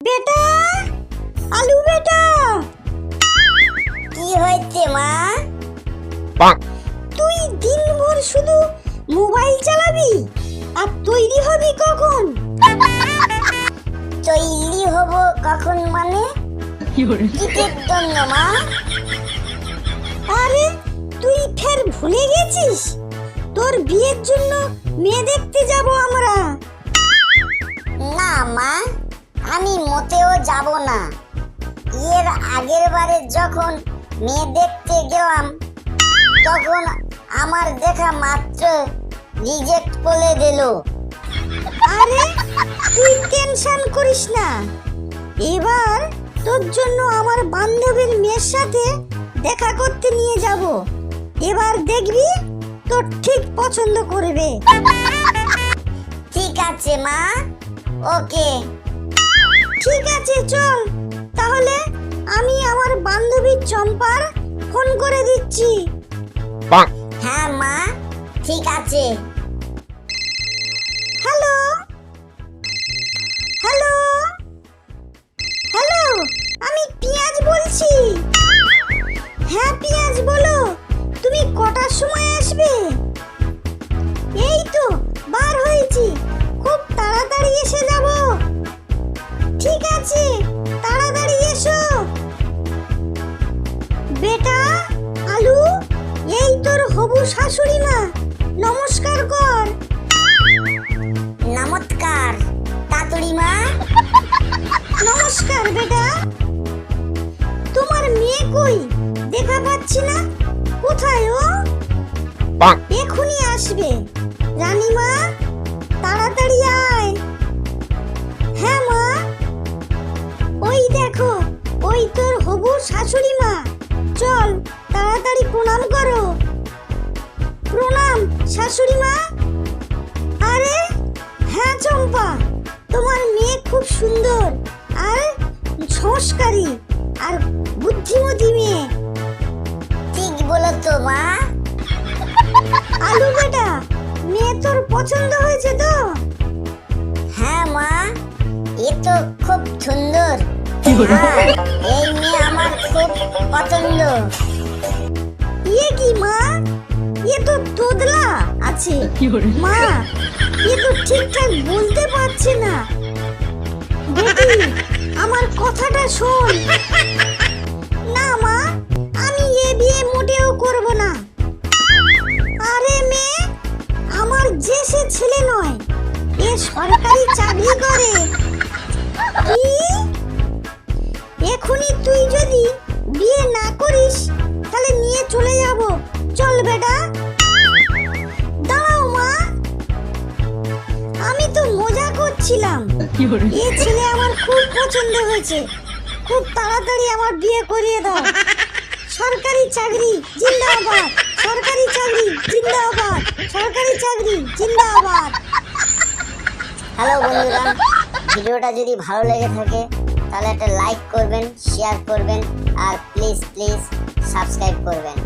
বেটা, আলু বেটা, কি হয়েছে মা? তুই দিনভর শুধু মোবাইল চালাবি আর তৈরি হবি কখন? তৈরি হব কখন মানে? কিসের জন্য মা? আরে তুই ফের ভুলে গেছিস? তোর বিয়ের জন্য মেয়ে দেখতে যাব আমরা। না মা, আমি মোটেও যাব না। এর আগের বারে যখন মেয়ে দেখতে গেলাম তখন আমার দেখা মাত্র রিজেক্ট করে দিল। আরে তুই টেনশন করিস না, এবার তোর জন্য আমার বান্ধবীর মেয়ের সাথে দেখা করতে নিয়ে যাব। এবার দেখবি তোর ঠিক পছন্দ করবে। ঠিক আছে মা, ওকে। ঠিক আছে, চল তাহলে আমি আমার বান্ধবী চম্পার ফোন করে দিচ্ছি। হ্যাঁ মা, ঠিক আছে। হ্যালো হ্যালো হ্যালো, আমি পিয়াজ বলছি। হ্যাঁ পিয়াজ, বলো তুমি কটার সময় আসবে? এই তো বার হয়েছি, খুব তাড়াতাড়ি এসে যাব। ঠিক আছে, তাড়াতাড়ি এসো। বেটা আলু, এই তোর হবু শাশুড়ি মা, নমস্কার কর। নমস্কার তাতুড়ি মা। নমস্কার বেটা। তোমার মেয়ে কই? দেখা পাচ্ছি না, কোথায় ও? এখনই আসবে। রানীমা তাড়াতাড়ি আয়। হ্যাঁ মা, ওই দেখো, ওই তোর হবু শাশুড়ি মা। চল তাড়াতাড়ি প্রণাম করো। প্রণাম শাশুড়ি মা। আরে হ্যাঁ চম্পা, তোমার মেয়ে খুব সুন্দর আর সংস্কারী আর বুদ্ধিমতী মেয়ে। ঠিক বলো তো মা। আলু বেটা, মেয়ে তোর পছন্দ হয়েছে তো? হ্যাঁ মা, এ তো খুব সুন্দর। আর এই মেয়ে আমার খুব পছন্দ। ইয়ে কি মা, এ তো তোদলা আছে। মা, এ তো ঠিকঠাক বলতে পারছে না। বেটি, আমার কথাটা শোন। না মা, আমি এ বিয়ে মোটেও করব না। আরে মেয়ে, আমার যে সে ছেলে নয়, এ সরকারি চাকরি করে। কি? এখনই তুই যদি বিয়ে না করিস তাহলে নিয়ে চলে যাব। চল বেটা। দাঁড়াও মা, আমি তো মজা করছিলাম। এ ছেলে আমার খুব পছন্দ হয়েছে, খুব তাড়াতাড়ি আমার বিয়ে করিয়ে দাও। সরকারি চাকরি জিন্দাবাদ, সরকারি চাকরি জিন্দাবাদ, সরকারি চাকরি জিন্দাবাদ। হ্যালো বন্ধুরা, ভিডিওটা যদি ভালো লেগে থাকে তাহলে একটা লাইক করবেন, শেয়ার করবেন আর প্লিজ সাবস্ক্রাইব করবেন।